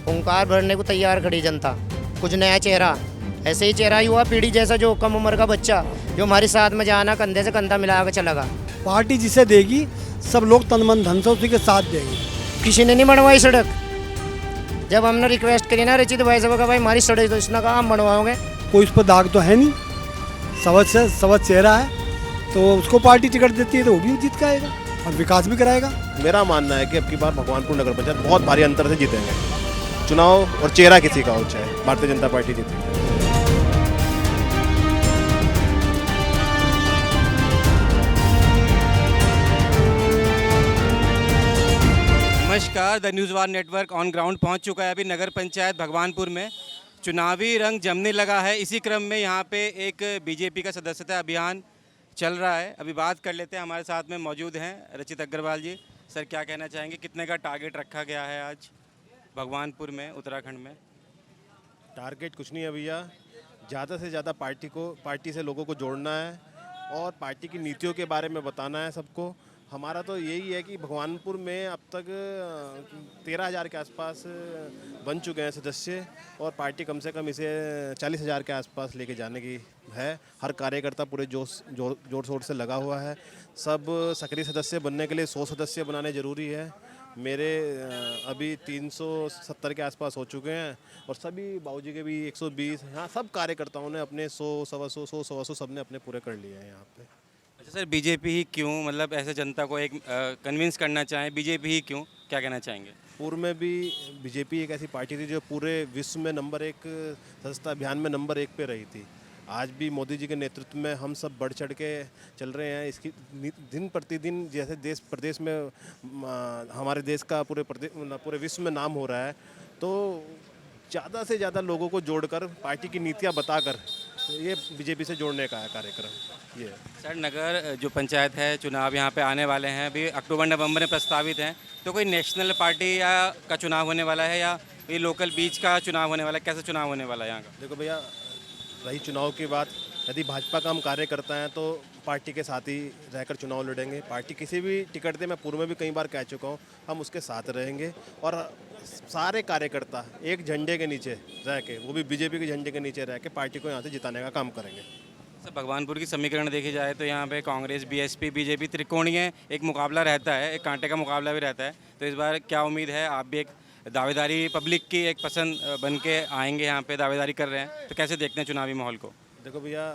हुंकार भरने को तैयार खड़ी जनता। कुछ नया चेहरा, ऐसे ही चेहरा युवा पीढ़ी जैसा जो कम उम्र का बच्चा जो हमारे साथ में जाना कंधे से कंधा मिला कर चलेगा। पार्टी जिसे देगी सब लोग तन मन धन से उसी के साथ देंगे। किसी ने नहीं बनवाई सड़क। जब हमने रिक्वेस्ट करी ना रचित भाई साहब का, भाई हमारी सड़क, तो इसने कहा हम बनवाओगे। कोई उस पर दाग तो है नहीं, सबज चेहरा है, तो उसको पार्टी टिकट देती है तो वो भी जीत के आएगा और विकास भी कराएगा। मेरा मानना है कि अब की बार भगवानपुर नगर पंचायत बहुत भारी अंतर से जीतेंगे चुनाव, और चेहरा किसी का हो चाहे भारतीय जनता पार्टी जीतेगी। नमस्कार, the news war network on ground पहुंच चुका है अभी नगर पंचायत भगवानपुर में। चुनावी रंग जमने लगा है। इसी क्रम में यहां पे एक बीजेपी का सदस्यता अभियान चल रहा है। अभी बात कर लेते हैं, हमारे साथ में मौजूद हैं रचित अग्रवाल जी। सर, क्या कहना चाहेंगे, कितने का टारगेट रखा गया है आज भगवानपुर में, उत्तराखंड में? टारगेट कुछ नहीं है भैया, ज़्यादा से ज़्यादा पार्टी से लोगों को जोड़ना है और पार्टी की नीतियों के बारे में बताना है सबको। हमारा तो यही है कि भगवानपुर में अब तक 13,000 के आसपास बन चुके हैं सदस्य, और पार्टी कम से कम इसे 40,000 के आसपास लेके जाने की है। हर कार्यकर्ता पूरे जोर शोर से लगा हुआ है। सब सक्रिय सदस्य बनने के लिए 100 सदस्य बनाने ज़रूरी है। मेरे अभी 370 के आसपास हो चुके हैं, और सभी बाबूजी के भी 120। हाँ, सब कार्यकर्ताओं ने अपने 100 सवा 100 सब ने अपने पूरे कर लिए हैं यहाँ पे। अच्छा सर, बीजेपी ही क्यों, मतलब ऐसे जनता को एक कन्विंस करना चाहें, बीजेपी ही क्यों, क्या कहना चाहेंगे? पूर्व में भी बीजेपी एक ऐसी पार्टी थी जो पूरे विश्व में नंबर 1 सदस्यता अभियान में नंबर 1 पे रही थी। आज भी मोदी जी के नेतृत्व में हम सब बढ़ चढ़ के चल रहे हैं। इसकी दिन प्रतिदिन जैसे देश प्रदेश में हमारे देश का पूरे विश्व में नाम हो रहा है, तो ज़्यादा से ज़्यादा लोगों को जोड़कर पार्टी की नीतियाँ बताकर ये बीजेपी से जोड़ने का है कार्यक्रम। ये सर, नगर जो पंचायत है चुनाव यहाँ पे आने वाले हैं, अभी अक्टूबर नवंबर में प्रस्तावित हैं, तो कोई नेशनल पार्टी का चुनाव होने वाला है या ये लोकल बीच का चुनाव होने वाला है? कैसे चुनाव होने वाला है यहाँ का? देखो भैया, रही चुनाव की बात, यदि भाजपा का हम कार्य करता है तो पार्टी के साथ ही रहकर चुनाव लड़ेंगे। पार्टी किसी भी टिकट दे, मैं पूर्व में भी कई बार कह चुका हूँ, हम उसके साथ रहेंगे। और सारे कार्यकर्ता एक झंडे के नीचे रह के, वो भी बीजेपी के झंडे के नीचे रह के पार्टी को यहाँ से जिताने का काम करेंगे। सर, भगवानपुर की समीकरण देखी जाए तो यहाँ पे कांग्रेस, बीएसपी, बीजेपी त्रिकोणीय एक मुकाबला रहता है, एक कांटे का मुकाबला भी रहता है। तो इस बार क्या उम्मीद है? आप भी एक दावेदारी पब्लिक की एक पसंद बन के आएंगे, यहाँ पे दावेदारी कर रहे हैं, तो कैसे देखते हैं चुनावी माहौल को? देखो भैया,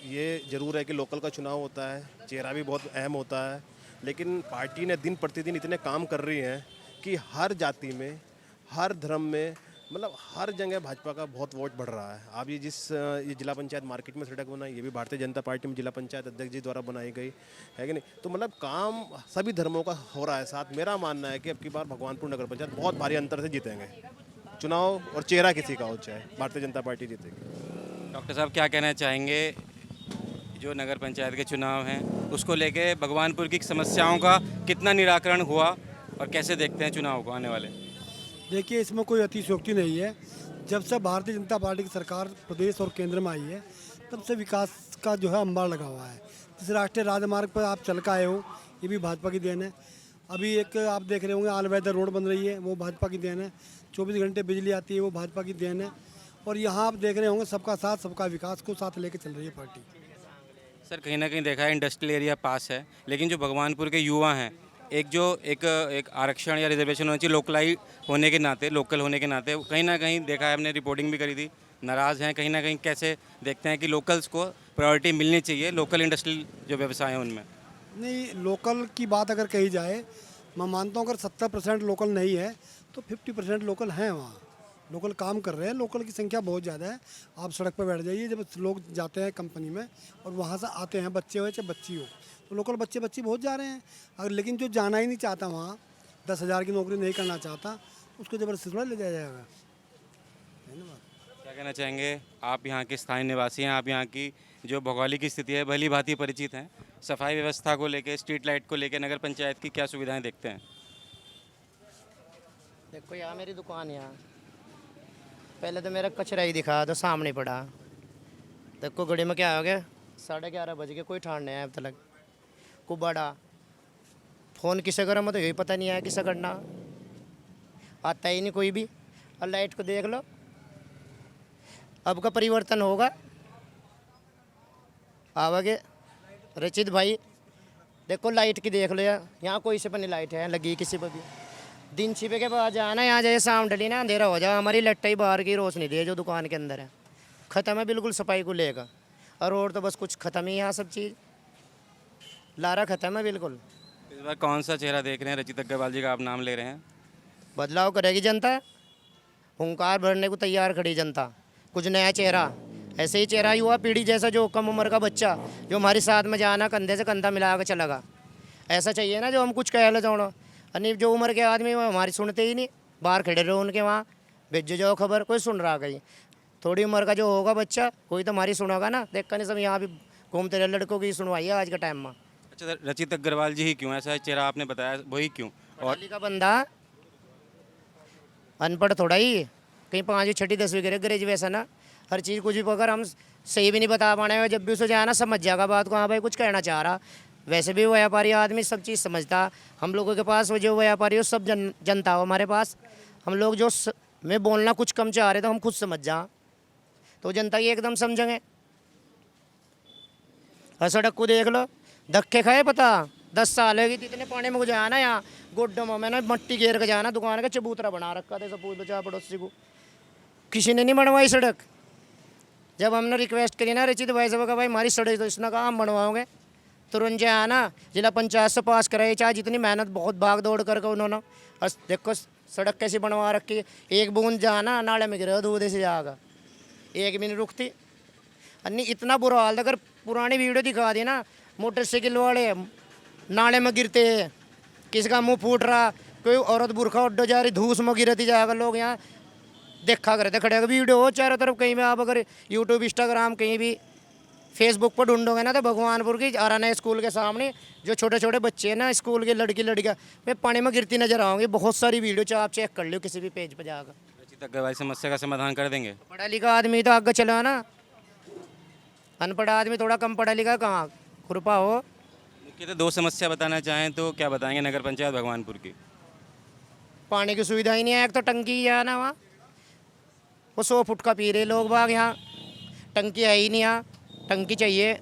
ये ज़रूर है कि लोकल का चुनाव होता है, चेहरा भी बहुत अहम होता है, लेकिन पार्टी ने दिन प्रतिदिन इतने काम कर रही हैं कि हर जाति में, हर धर्म में, मतलब हर जगह भाजपा का बहुत वोट बढ़ रहा है। आप ये ये जिला पंचायत मार्केट में सड़क बनाई, ये भी भारतीय जनता पार्टी में जिला पंचायत अध्यक्ष जी द्वारा बनाई गई है कि नहीं? तो मतलब काम सभी धर्मों का हो रहा है साथ। मेरा मानना है कि अब की बार भगवानपुर नगर पंचायत बहुत भारी अंतर से जीतेंगे चुनाव, और चेहरा किसी का हो चाहे भारतीय जनता पार्टी जीतेगी। डॉक्टर साहब, क्या कहना चाहेंगे, जो नगर पंचायत के चुनाव हैं उसको लेके भगवानपुर की समस्याओं का कितना निराकरण हुआ और कैसे देखते हैं चुनाव को आने वाले? देखिए, इसमें कोई अतिशयोक्ति नहीं है। जब से भारतीय जनता पार्टी की सरकार प्रदेश और केंद्र में आई है, तब से विकास का जो है अंबार लगा हुआ है। जिस राष्ट्रीय राजमार्ग पर आप चल के आए हो, ये भी भाजपा की देन है। अभी एक आप देख रहे होंगे ऑल वेदर रोड बन रही है, वो भाजपा की देन है। 24 घंटे बिजली आती है, वो भाजपा की देन है। और यहाँ आप देख रहे होंगे सबका साथ सबका विकास को साथ लेके चल रही है पार्टी। सर, कहीं ना कहीं देखा है इंडस्ट्रियल एरिया पास है, लेकिन जो भगवानपुर के युवा हैं, एक आरक्षण या रिजर्वेशन होना चाहिए लोकलाई होने के नाते, लोकल होने के नाते, कहीं ना कहीं देखा है, हमने रिपोर्टिंग भी करी थी, नाराज़ हैं कहीं ना कहीं। कैसे देखते हैं कि लोकल्स को प्रायोरिटी मिलनी चाहिए, लोकल इंडस्ट्रियल जो व्यवसाय हैं उनमें? नहीं, लोकल की बात अगर कही जाए, मैं मानता हूँ अगर 70% लोकल नहीं है तो 50% लोकल हैं। वहाँ लोकल काम कर रहे हैं, लोकल की संख्या बहुत ज़्यादा है। आप सड़क पर बैठ जाइए, जब लोग जाते हैं कंपनी में और वहाँ से आते हैं, बच्चे हो चाहे बच्ची हो, तो लोकल बच्ची बहुत जा रहे हैं। अगर लेकिन जो जाना ही नहीं चाहता, वहाँ 10,000 की नौकरी नहीं करना चाहता, उसको ज़बरदस्ती थोड़ा ले जाया जाएगा। क्या कहना चाहेंगे? आप यहाँ के स्थानीय निवासी हैं, आप यहाँ की जो भौगोलिक स्थिति है भली भांति परिचित हैं। सफाई व्यवस्था को लेकर, स्ट्रीट लाइट को लेकर नगर पंचायत की क्या सुविधाएं देखते हैं? देखो, यहाँ मेरी दुकान, यहाँ पहले तो मेरा कचरा ही दिखा तो सामने पड़ा। देखो घड़ी में क्या हो गया, 11:30 बज गए, कोई ठान नहीं आया अब तक। को बड़ा फ़ोन किसे करा, मैं तो यही पता नहीं आया किसे करना, आता ही नहीं कोई भी। और लाइट को देख लो, अब का परिवर्तन होगा। आवागे रचित भाई देखो लाइट की देख लो यार, यहाँ कोई से पर नहीं लाइट है लगी किसी पर भी। दिन छिपे के बाद जाना, यहाँ जैसे शाम ढली ना अंधेरा हो जाए, हमारी लट्टाई बाहर की रोशनी दे जो दुकान के अंदर है, ख़त्म है बिल्कुल सफाई को लेकर। और तो बस कुछ ख़त्म ही, यहाँ सब चीज़ लारा ख़त्म है बिल्कुल। इस बार कौन सा चेहरा देख रहे हैं? रचित अग्रवाल जी का आप नाम ले रहे हैं। बदलाव करेगी जनता, हुंकार भरने को तैयार खड़ी जनता, कुछ नया चेहरा। ऐसे ही चेहरा युवा पीढ़ी जैसा, जो कम उम्र का बच्चा जो हमारे साथ में जाना, कंधे से कंधा मिला कर चलेगा, ऐसा चाहिए ना जो हम कुछ कह ले जाओ। अनि जो उम्र के आदमी वो हमारी सुनते ही नहीं, बाहर खड़े रहो उनके वहाँ, भेजो जाओ खबर, कोई सुन रहा कहीं। थोड़ी उम्र का जो होगा बच्चा, कोई तो हमारी सुनोगा ना, देखकर नहीं सब यहाँ भी घूमते रहे, लड़कों की सुनवाई है आज के टाइम में। अच्छा, रचित अग्रवाल जी ही क्यों, ऐसा चेहरा आपने बताया, वही क्यों? और का बंदा अनपढ़ थोड़ा ही, कहीं 5वीं 6वीं 10वीं करे ग्रेजुएशन है, हर चीज़ कुछ भी अगर हम सही भी नहीं बता पाने, जब भी उसे जाए ना समझ जाएगा बात को, हाँ भाई कुछ कहना चाह रहा। वैसे भी व्यापारी आदमी सब चीज़ समझता, हम लोगों के पास वो जो व्यापारी हो सब जनता हो हमारे पास, हम लोग जो में बोलना कुछ कम चाह रहे तो हम खुद समझ जा, तो जनता ये एकदम समझेंगे। और सड़क को देख लो, धक्के खाए पता 10 साल है कि इतने पानी में को जाना, यहाँ गोड्डों में ना मट्टी घेर के जाना, दुकान का चबूतरा बना रखा था, सब पूछ लो चाहे पड़ोसी को, किसी ने नहीं बनवाई सड़क। जब हमने रिक्वेस्ट करी ना रचित भाई साहब का, भाई हमारी सड़क, तो इसने कहा हम बनवाओगे, तुरंत जो है ना जिला पंचायत से पास कराई, चाहे जितनी मेहनत बहुत भाग दौड़ करके उन्होंने, और देखो सड़क कैसी बनवा रखी है, एक बूंद जाना नाले में गिरे दूध से जाएगा, एक भी नहीं रुकती। अन्नी इतना बुरा हाल, अगर पुरानी वीडियो दिखा दी ना, मोटरसाइकिल वाले नाले में गिरते हैं, किसी का मुंह फूट रहा, कोई औरत बुरखा उड्डो जा रही, धूस में गिरती जाएगा, लोग यहाँ देखा करते खड़े वीडियो हो चारों तरफ। कहीं भी आप अगर यूट्यूब इंस्टाग्राम कहीं भी फेसबुक पर ढूंढोगे ना, तो भगवानपुर की आराना स्कूल के सामने जो छोटे छोटे बच्चे हैं ना, स्कूल के लड़कियाँ वे पानी में गिरती नजर आओगे, बहुत सारी वीडियो चाहे आप चेक कर लो किसी भी पेज पर जाकर। रचित अग्रवाल समस्या का समाधान कर देंगे? पढ़ा लिखा आदमी तो आगे चला ना, अनपढ़ आदमी थोड़ा कम पढ़ा लिखा कहाँ खुरपा हो। मुख्यतः 2 समस्या बताना चाहें तो क्या बताएंगे नगर पंचायत भगवानपुर की? पानी की सुविधा ही नहीं है, एक तो टंकी ही है ना वहाँ, वो 100 फुट का पी रहे लोग बाग, यहाँ टंकी है ही नहीं, यहाँ टंकी चाहिए।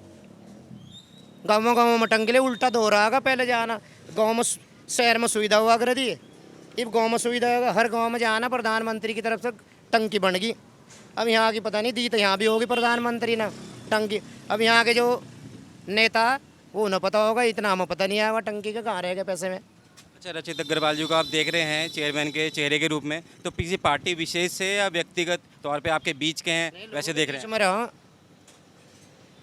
गाँव में टंकी ले उल्टा दो रहा है, पहले जाना गाँव में शहर में सुविधा हुआ कर दी, अब गाँव में सुविधा होगा, हर गाँव में जाना प्रधानमंत्री की तरफ से टंकी बन गई। अब यहाँ की पता नहीं दी तो यहाँ भी होगी प्रधानमंत्री ना टंकी। अब यहाँ के जो नेता वो न पता होगा, इतना हमें पता नहीं आया वहाँ टंकी का कहाँ रहेगा पैसे में। अच्छा, रचित अग्रवाल जी को आप देख रहे हैं चेयरमैन के चेहरे के रूप में, तो किसी पार्टी विशेष से या व्यक्तिगत तौर पे आपके बीच के हैं वैसे देख रहे हैं? मेरा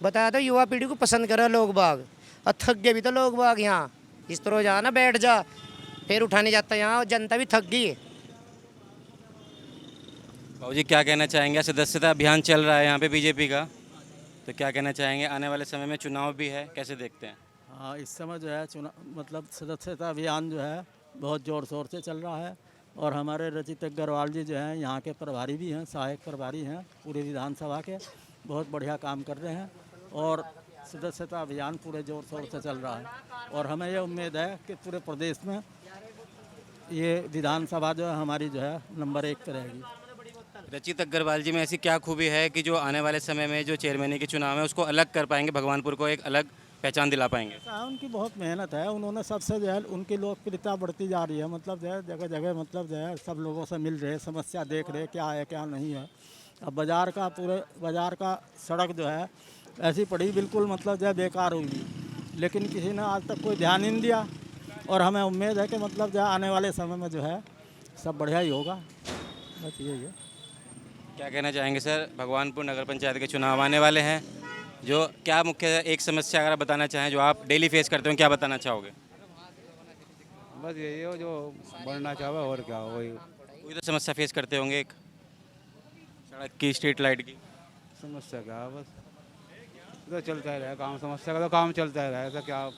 बताया तो युवा पीढ़ी को पसंद कर रहे लोग बाग, और थक गए भी तो लोग बाग, यहाँ इस तरह जा ना बैठ जा फिर उठा नहीं जाता, यहाँ जनता भी थक गई है। बाबू जी क्या कहना चाहेंगे? सदस्यता अभियान चल रहा है यहाँ पे बीजेपी का, तो क्या कहना चाहेंगे? आने वाले समय में चुनाव भी है, कैसे देखते हैं? हाँ, इस समय जो है चुनाव मतलब सदस्यता अभियान जो है बहुत ज़ोर शोर से चल रहा है, और हमारे रचित अग्रवाल जी जो हैं यहाँ के प्रभारी भी हैं, सहायक प्रभारी हैं पूरी विधानसभा के, बहुत बढ़िया काम कर रहे हैं, और सदस्यता अभियान पूरे ज़ोर शोर से चल रहा है। और हमें ये उम्मीद है कि पूरे प्रदेश में ये विधानसभा जो है हमारी जो है नंबर 1 पे रहेगी। रचित अग्रवाल जी में ऐसी क्या खूबी है कि जो आने वाले समय में जो चेयरमैनी के चुनाव है उसको अलग कर पाएंगे, भगवानपुर को एक अलग पहचान दिला पाएंगे? उनकी बहुत मेहनत है, उन्होंने सबसे जो है उनकी लोकप्रियता बढ़ती जा रही है, मतलब जो है जगह जगह मतलब जो है सब लोगों से मिल रहे, समस्या देख रहे क्या है क्या नहीं है। अब बाज़ार का पूरे बाज़ार का सड़क जो है ऐसी पड़ी बिल्कुल मतलब जो है बेकार हुई, लेकिन किसी ने आज तक कोई ध्यान नहीं दिया, और हमें उम्मीद है कि मतलब जो है आने वाले समय में जो है सब बढ़िया ही होगा, बस यही है। क्या कहना चाहेंगे सर? भगवानपुर नगर पंचायत के चुनाव आने वाले हैं, जो क्या मुख्य एक समस्या अगर आप बताना चाहें जो आप डेली फेस करते हो, क्या बताना चाहोगे? बस यही हो जो बढ़ना चाहे, और क्या वही कोई तो समस्या फेस करते होंगे, एक सड़क की, स्ट्रीट लाइट की समस्या क्या है, बस तो चलता ही रहे काम, समस्या का तो काम चलता ही रहे, तो क्या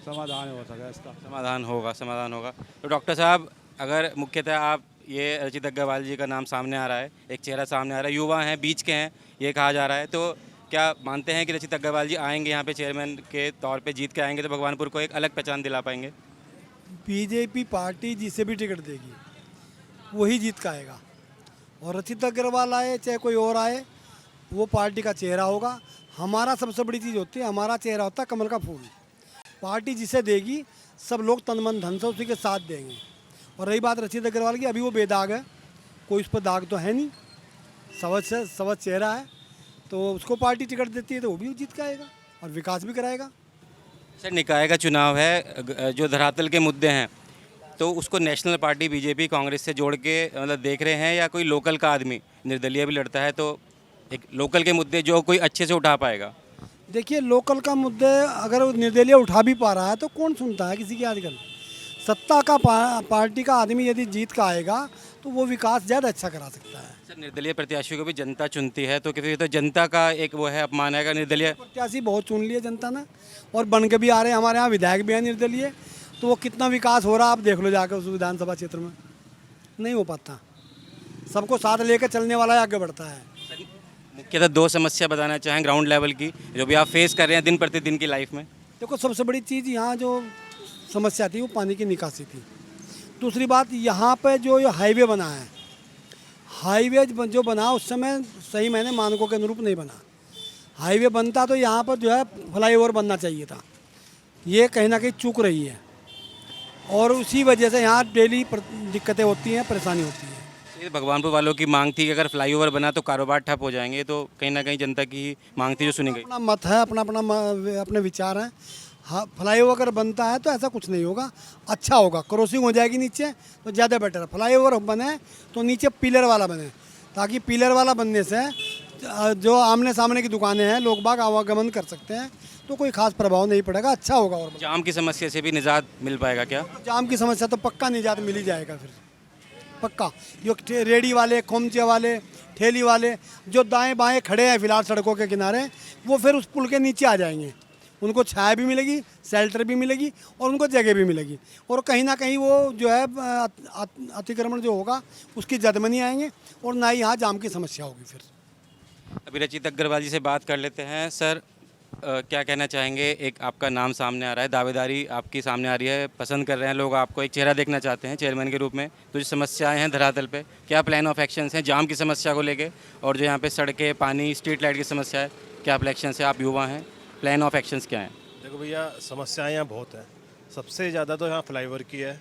समाधान हो सके इसका? समाधान होगा, समाधान होगा। तो डॉक्टर साहब, अगर मुख्यतः आप ये रचित अग्रवाल जी का नाम सामने आ रहा है, एक चेहरा सामने आ रहा है, युवा हैं, बीच के हैं, ये कहा जा रहा है, तो क्या मानते हैं कि रचित अग्रवाल जी आएंगे यहाँ पे चेयरमैन के तौर पे, जीत के आएंगे तो भगवानपुर को एक अलग पहचान दिला पाएंगे? बीजेपी पार्टी जिसे भी टिकट देगी वही जीत का आएगा, और रचित अग्रवाल आए चाहे कोई और आए, वो पार्टी का चेहरा होगा। हमारा सबसे बड़ी चीज़ होती है, हमारा चेहरा होता है कमल का फूल। पार्टी जिसे देगी सब लोग तन मन धन से उसी के साथ देंगे। और रही बात रचित अग्रवाल की, अभी वो बेदाग है, कोई उस पर दाग तो है नहीं, सबज चेहरा है, तो उसको पार्टी टिकट देती है तो वो भी जीत के आएगा और विकास भी कराएगा। सर निकाय का चुनाव है, जो धरातल के मुद्दे हैं तो उसको नेशनल पार्टी बीजेपी कांग्रेस से जोड़ के मतलब देख रहे हैं, या कोई लोकल का आदमी निर्दलीय भी लड़ता है तो एक लोकल के मुद्दे जो कोई अच्छे से उठा पाएगा? देखिए, लोकल का मुद्दे अगर वो निर्दलीय उठा भी पा रहा है तो कौन सुनता है किसी की आजकल। सत्ता का पार्टी का आदमी यदि जीत का आएगा तो वो विकास ज़्यादा अच्छा करा सकता है। सर निर्दलीय प्रत्याशियों को भी जनता चुनती है, तो फिर तो जनता का एक वो है अपमान है, निर्दलीय प्रत्याशी बहुत चुन लिए जनता ने और बन के भी आ रहे हैं। हमारे यहाँ विधायक भी हैं निर्दलीय, तो वो कितना विकास हो रहा है आप देख लो जाकर उस विधानसभा क्षेत्र में। नहीं हो पाता, सबको साथ लेकर चलने वाला आगे बढ़ता है। मुख्यतः दो समस्या बताना चाहें ग्राउंड लेवल की जो भी आप फेस कर रहे हैं दिन प्रतिदिन की लाइफ में? देखो, सबसे बड़ी चीज़ यहाँ जो समस्या थी वो पानी की निकासी थी। दूसरी बात, यहाँ पे जो ये हाईवे बना है, हाईवे जो बना उस समय सही मैंने मानकों के अनुरूप नहीं बना। हाईवे बनता तो यहाँ पर जो है फ्लाईओवर बनना चाहिए था, ये कहीं ना कहीं चूक रही है और उसी वजह से यहाँ डेली दिक्कतें होती हैं, परेशानी होती है। ये भगवानपुर वालों की मांग थी कि अगर फ्लाईओवर बना तो कारोबार ठप हो जाएंगे, तो कहीं ना कहीं जनता की मांग थी जो सुनी गई। अपना मत है, अपने विचार हैं। हाँ, फ्लाईओवर अगर बनता है तो ऐसा कुछ नहीं होगा, अच्छा होगा, क्रॉसिंग हो जाएगी नीचे तो ज़्यादा बेटर है। फ्लाईओवर बने तो नीचे पिलर वाला बने, ताकि पिलर वाला बनने से जो आमने सामने की दुकानें हैं लोग बाग आवागमन कर सकते हैं, तो कोई खास प्रभाव नहीं पड़ेगा, अच्छा होगा। और जाम की समस्या से भी निजात मिल पाएगा क्या? जाम की समस्या तो पक्का निजात मिल ही जाएगा फिर, पक्का। जो रेडी वाले, खोमचे वाले, ठेली वाले जो दाएं बाएं खड़े हैं फिलहाल सड़कों के किनारे, वो फिर उस पुल के नीचे आ जाएंगे, उनको छाया भी मिलेगी, शेल्टर भी मिलेगी और उनको जगह भी मिलेगी। और कहीं ना कहीं वो जो है अतिक्रमण जो होगा उसकी जद में नहीं आएंगे और ना ही यहाँ जाम की समस्या होगी फिर। अभी रचित अग्रवाल जी से बात कर लेते हैं। सर क्या कहना चाहेंगे? एक आपका नाम सामने आ रहा है, दावेदारी आपकी सामने आ रही है, पसंद कर रहे हैं लोग आपको, एक चेहरा देखना चाहते हैं चेयरमैन के रूप में। तो जो समस्याएं हैं धरातल पे, क्या प्लान ऑफ एक्शन हैं जाम की समस्या को लेके, और जो यहाँ पे सड़कें, पानी, स्ट्रीट लाइट की समस्या है, क्या प्लेक्शन है? आप युवा हैं, प्लान ऑफ एक्शंस क्या हैं? देखो भैया, समस्याएं यहाँ बहुत हैं। सबसे ज़्यादा तो यहाँ फ्लाईओवर की है।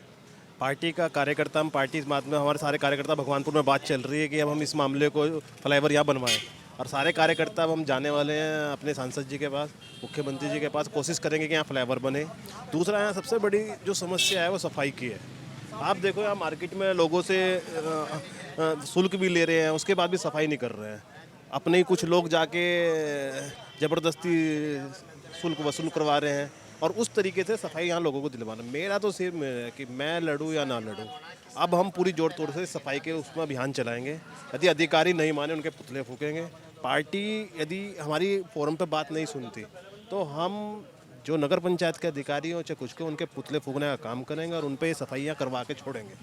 पार्टी का कार्यकर्ता, हम पार्टी इस बात में, हमारे सारे कार्यकर्ता भगवानपुर में बात चल रही है कि अब हम इस मामले को फ्लाईओवर यहाँ बनवाएं, और सारे कार्यकर्ता अब हम जाने वाले हैं अपने सांसद जी के पास, मुख्यमंत्री जी के पास, कोशिश करेंगे कि यहाँ फ्लाईओवर बने। दूसरा, यहाँ सबसे बड़ी जो समस्या है वो सफाई की है। आप देखो, यहाँ मार्केट में लोगों से शुल्क भी ले रहे हैं, उसके बाद भी सफाई नहीं कर रहे हैं। अपने ही कुछ लोग जाके ज़बरदस्ती शुल्क वसूल करवा रहे हैं, और उस तरीके से सफाई यहाँ लोगों को दिलवाना। मेरा तो सिर्फ है कि मैं लड़ूँ या ना लड़ूँ, अब हम पूरी जोड़ तोड़ से सफाई के उसमें अभियान चलाएंगे। यदि अधिकारी नहीं माने उनके पुतले फूकेंगे। पार्टी यदि हमारी फोरम पे बात नहीं सुनती तो हम जो नगर पंचायत के अधिकारी हो चाहे कुछ के, उनके पुतले फूकने का काम करेंगे और उन पर सफाइयाँ करवा के छोड़ेंगे।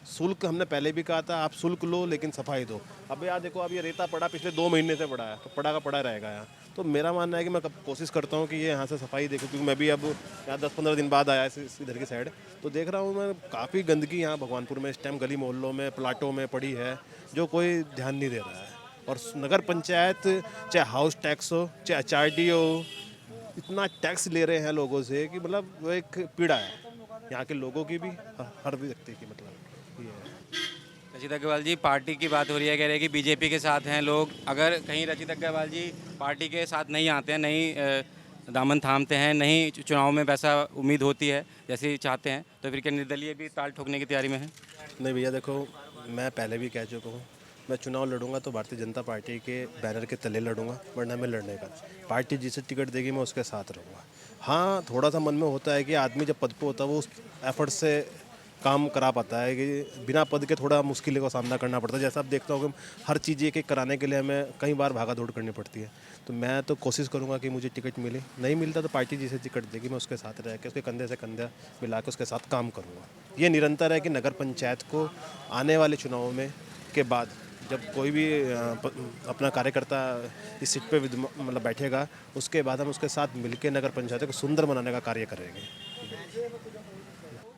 शुल्क हमने पहले भी कहा था, आप शुल्क लो लेकिन सफाई दो। अब यार देखो, अब ये रेता पड़ा पिछले 2 महीने से पड़ा है, तो पड़ा का पड़ा रहेगा यहाँ। तो मेरा मानना है कि मैं कोशिश करता हूँ कि ये यहाँ से सफाई देखूँ, क्योंकि मैं भी अब यहाँ 10-15 दिन बाद आया इधर की साइड, तो देख रहा हूँ मैं काफ़ी गंदगी यहाँ भगवानपुर में इस टाइम गली मोहल्लों में, प्लाटों में पड़ी है, जो कोई ध्यान नहीं दे रहा है। और नगर पंचायत चाहे हाउस टैक्स हो चाहे HRD हो, इतना टैक्स ले रहे हैं लोगों से कि मतलब वो एक पीड़ा है यहाँ के लोगों की भी, हर व्यक्ति की, मतलब ये है। रचित अग्रवाल जी, पार्टी की बात हो रही है, कह रहे हैं कि बीजेपी के साथ हैं लोग। अगर कहीं रचित अग्रवाल जी पार्टी के साथ नहीं आते हैं, नहीं दामन थामते हैं, नहीं चुनाव में वैसा उम्मीद होती है जैसे चाहते हैं, तो फिर क्या निर्दलीय भी ताल ठोकने की तैयारी में है? नहीं भैया, देखो, मैं पहले भी कह चुका हूँ, मैं चुनाव लड़ूंगा तो भारतीय जनता पार्टी के बैनर के तले लड़ूंगा, वरना मैं लड़ने का। पार्टी जिसे टिकट देगी मैं उसके साथ रहूँगा। हाँ, थोड़ा सा मन में होता है कि आदमी जब पद पे होता है वो उस एफर्ट से काम करा पाता है, कि बिना पद के थोड़ा मुश्किलों का सामना करना पड़ता है। जैसा आप देखता हो कि हर चीज़ एक एक कराने के लिए हमें कई बार भागा दौड़ करनी पड़ती है। तो मैं तो कोशिश करूंगा कि मुझे टिकट मिले, नहीं मिलता तो पार्टी जिसे टिकट देगी मैं उसके साथ रह के, उसके कंधे से कंधा मिला के उसके साथ काम करूँगा। ये निरंतर है कि नगर पंचायत को आने वाले चुनावों में के बाद जब कोई भी अपना कार्यकर्ता इस सीट पे मतलब बैठेगा, उसके बाद हम उसके साथ मिलकर नगर पंचायत को सुंदर बनाने का कार्य करेंगे।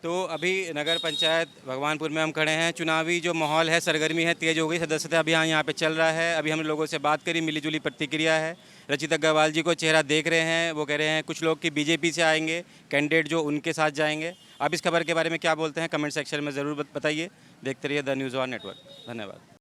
तो अभी नगर पंचायत भगवानपुर में हम खड़े हैं। चुनावी जो माहौल है, सरगर्मी है, तेज़ हो गई। सदस्यता अभियान यहाँ पे चल रहा है। अभी हमने लोगों से बात करी, मिलीजुली प्रतिक्रिया है। रचित अग्रवाल जी को चेहरा देख रहे हैं, वो कह रहे हैं कुछ लोग कि बीजेपी से आएंगे कैंडिडेट, जो उनके साथ जाएंगे। आप इस खबर के बारे में क्या बोलते हैं, कमेंट सेक्शन में ज़रूर बताइए। देखते रहिए द न्यूज़ ऑन नेटवर्क। धन्यवाद।